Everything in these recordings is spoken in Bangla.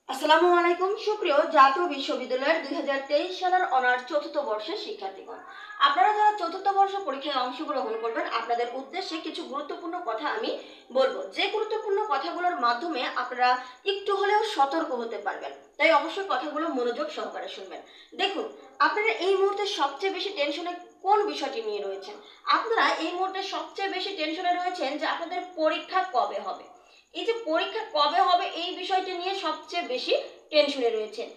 আসসালামু আলাইকুম সুপ্রিয় জাতীয় বিশ্ববিদ্যালয়ের 2023 সালের অনার্স চতুর্থ বর্ষের শিক্ষার্থীগণ, আপনারা যারা চতুর্থ বর্ষ পরীক্ষায় অংশগ্রহণ করবেন আপনাদের উদ্দেশ্যে কিছু গুরুত্বপূর্ণ কথা আমি বলবো, যে গুরুত্বপূর্ণ কথাগুলোর মাধ্যমে আপনারা একটু হলেও সতর্ক হতে পারবেন। তাই অবশ্যই কথাগুলো মনোযোগ সহকারে শুনবেন। দেখুন, আপনারা এই মুহূর্তে সবচেয়ে বেশি টেনশনে কোন বিষয়টি নিয়ে রয়েছেন? আপনারা এই মুহূর্তে সবচেয়ে বেশি টেনশনে রয়েছেন যে আপনাদের পরীক্ষা কবে হবে। এই যে পরীক্ষা কবে হবে এই বিষয়টি নিয়ে সবচেয়ে বেশি টেনশনে রয়েছেন।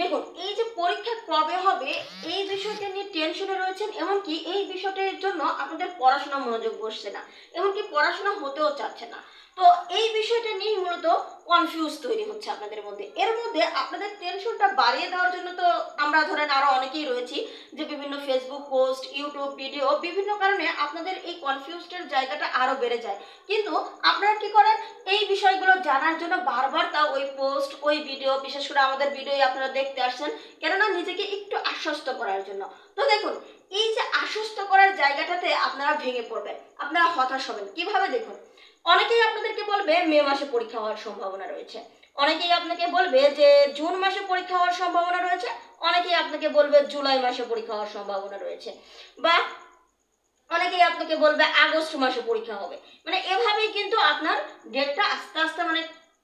দেখুন, এই যে পরীক্ষা কবে হবে এই বিষয়টা নিয়ে টেনশনে রয়েছেন, এমনকি এই বিষয়টির জন্য আপনাদের পড়াশোনা মনোযোগ বসছে না, এমনকি পড়াশোনা হতেও চাচ্ছে না। তো এই বিষয়টা নিয়ে মূলত কনফিউজ তৈরি হচ্ছে আপনাদের মধ্যে। এর মধ্যে আপনাদের টেনশনটা বাড়িয়ে দেওয়ার জন্য তো আমরা ধরেন আরো অনেকেই রয়েছি, যে বিভিন্ন ফেসবুক পোস্ট, ইউটিউব ভিডিও, বিভিন্ন কারণে আপনাদের এই কনফিউজডের জায়গাটা আরো বেড়ে যায়। কিন্তু আপনারা কি করেন, এই বিষয়গুলো জানার জন্য বারবার তা ওই পোস্ট, ওই ভিডিও, বিশেষ করে আমাদের ভিডিও আপনারা দেখতে আসছেন, কেননা নিজেকে একটু আশ্বস্ত করার জন্য। তো দেখুন, এই যে আশ্বস্ত করার জায়গাটাতে আপনারা ভেঙে পড়বেন, আপনারা হতাশ হবেন। কিভাবে? দেখুন, অনেকেই আপনাদেরকে বলবে মে মাসে পরীক্ষা হওয়ার সম্ভাবনা রয়েছে, অনেকেই আপনাকে বলবে যে জুন মাসে পরীক্ষা হওয়ার সম্ভাবনা রয়েছে, অনেকেই আপনাকে বলবে জুলাই মাসে পরীক্ষা হওয়ার সম্ভাবনা রয়েছে, বা অনেকেই আপনাকে বলবে আগস্ট মাসে পরীক্ষা হবে। মানে এভাবেই কিন্তু আপনার ডেটটা আস্তে আস্তে মানে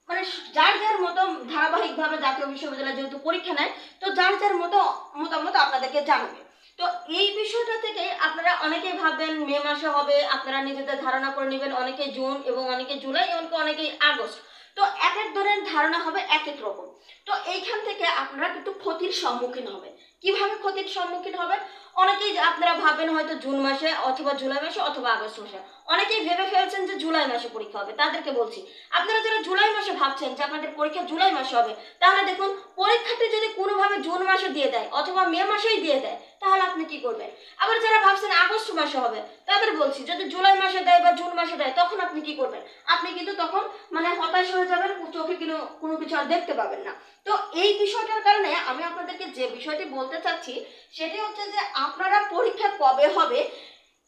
মানে যার যার মতো ধারাবাহিকভাবে জাতীয় বিশ্ববিদ্যালয় যেহেতু পরীক্ষা নেয়, তো যার যার মতো মতামত আপনাদেরকে জানাবে। তো এই বিষয়টা থেকে আপনারা অনেকেই ভাববেন মে মাসে হবে, আপনারা নিজেদের ধারণা করে নেবেন, অনেকে জুন এবং অনেকে জুলাই, এমনকি অনেকেই আগস্ট। তো এক এক ধরনের ধারণা হবে এক এক রকম। তো এইখান থেকে আপনারা কিন্তু ক্ষতির সম্মুখীন হবে। কিভাবে ক্ষতির সম্মুখীন হবে? অনেকেই আপনারা ভাবেন হয়তো জুন মাসে অথবা জুলাই মাসে অথবা আগস্ট মাসে, অনেকেই ভেবে ফেলছেন যে জুলাই মাসে পরীক্ষা হবে। তাদেরকে বলছি, আপনারা যারা জুলাই মাসে ভাবছেন যে আপনাদের পরীক্ষা জুলাই মাসে হবে, তাহলে দেখুন পরীক্ষাটি যদি কোনোভাবে জুন মাসে দিয়ে দেয় অথবা মে মাসেই দিয়ে দেয়, তাহলে আপনি কি করবেন? আবার যারা ভাবছেন আগস্ট মাসে হবে, তাদের বলছি যদি জুলাই মাসে দেয় বা জুন মাসে দেয়, তখন আপনি কি করবেন? আপনি কিন্তু তখন মানে হতাশ হয়ে যাবেন, চোখে কোনো কিছু আর দেখতে পাবেন না। তো এই বিষয়টার কারণে আমি আপনাদেরকে যে বিষয়টি বলতে চাচ্ছি সেটি হচ্ছে যে আপনারা পরীক্ষা কবে হবে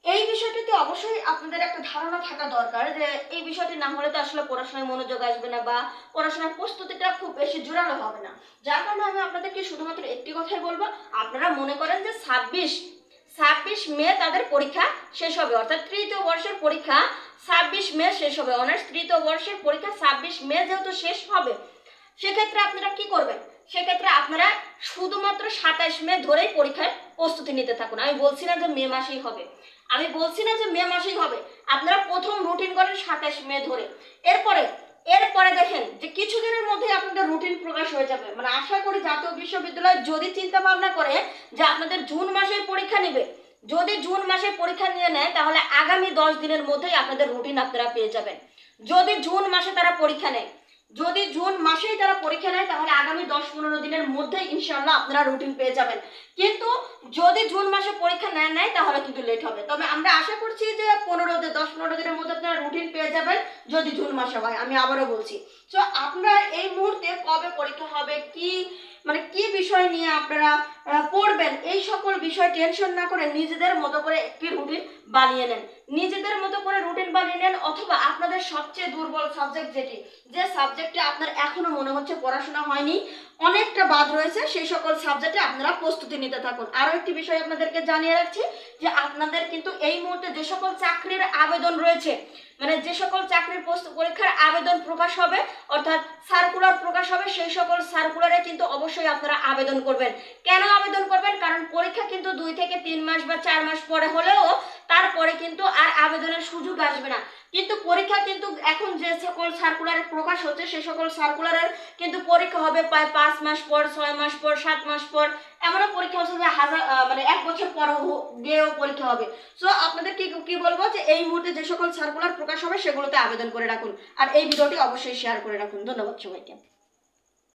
এই বিষয়টিতে অবশ্যই আপনাদের একটা ধারণা থাকা দরকার, যে এই বিষয়টি না হলে তো আসলে পড়াশোনায় মনোযোগ আসবে না বা পড়াশোনার প্রস্তুতিটা খুব বেশি জোরালো হবে না। যার কারণে আমি আপনাদেরকে শুধুমাত্র একটি কথাই বলবো, আপনারা মনে করেন যে 26 মে তাদের পরীক্ষা শেষ হবে, অর্থাৎ তৃতীয় বর্ষের পরীক্ষা 26 মে শেষ হবে। অনার্স তৃতীয় বর্ষের পরীক্ষা 26 মে যেহেতু শেষ হবে, সেক্ষেত্রে আপনারা কি করবেন? সেক্ষেত্রে আপনারা শুধুমাত্র 27 মে ধরেই পরীক্ষার প্রস্তুতি নিতে থাকুন। আমি বলছি না যে মে মাসেই হবে, আপনারা প্রথম রুটিন করেন 27 মে ধরে। এরপরে দেখেন যে কিছুদিনের মধ্যে আপনাদের রুটিন প্রকাশ হয়ে যাবে। মানে আশা করি জাতীয় বিশ্ববিদ্যালয় যদি চিন্তা ভাবনা করে যে আপনাদের জুন মাসে পরীক্ষা নেবে, যদি জুন মাসে পরীক্ষা নিয়ে নেয়, তাহলে আগামী 10 দিনের মধ্যেই আপনাদের রুটিন আপনারা পেয়ে যাবেন। যদি জুন মাসে তারা পরীক্ষা নেয়, যদি জুন মাসেই তারা পরীক্ষা নেয়, তাহলে আগামী 10-15 দিনের মধ্যেই ইনশাআল্লাহ আপনারা রুটিন পেয়ে যাবেন। কিন্তু যদি জুন মাসে পরীক্ষা নেয় তাহলে কিন্তু লেট হবে। তবে আমরা আশা করছি যে 10-15 দিনের মধ্যে আপনারা রুটিন পেয়ে যাবেন যদি জুন মাসে হয়। আমি আবারও বলছি, তো আপনারা এই মুহূর্তে কবে পরীক্ষা হবে, কি বিষয় নিয়ে আপনারা পড়বেন, এই সকল বিষয় টেনশন না করে নিজেদের মতো করে একটি রুটিন বানিয়ে নেন, অথবা আপনাদের সবচেয়ে দুর্বল সাবজেক্ট যে সাবজেক্টে আপনার এখনো মনে হচ্ছে পড়াশোনা হয়নি, অনেকটা বাদ রয়েছে, সেই সকল সাবজেক্টে আপনারা প্রস্তুতি নিতে থাকুন। আরো একটি বিষয় আপনাদেরকে জানিয়ে রাখছি, যে আপনাদের কিন্তু এই মুহূর্তে যে সকল চাকরির আবেদন রয়েছে, মানে যে সকল চাকরির পরীক্ষার আবেদন প্রকাশ হবে, অর্থাৎ সার্কুলার প্রকাশ হবে, সেই সকল সার্কুলারে কিন্তু অবশ্যই আপনারা আবেদন করবেন। কেন আবেদন করবেন? কারণ পরীক্ষা কিন্তু 2 থেকে 3 মাস বা 4 মাস পরে হলেও তারপরে কিন্তু আর আবেদনের সুযোগ আসবে না। কিন্তু পরীক্ষা কিন্তু এখন যে সকল সার্কুলারে প্রকাশ হচ্ছে, সেই সকল সার্কুলারের কিন্তু পরীক্ষা হবে প্রায় 5 মাস পর, 6 মাস পর, 7 মাস পর, এমনও পরীক্ষা হচ্ছে যে 1 বছর পর গিয়েও পরীক্ষা হবে। সো আপনাদের কি বলবো, যে এই মুহূর্তে যে সকল সার্কুলার প্রকাশ হবে সেগুলোতে আবেদন করে রাখুন, আর এই ভিডিওটি অবশ্যই শেয়ার করে রাখুন। ধন্যবাদ সবাইকে।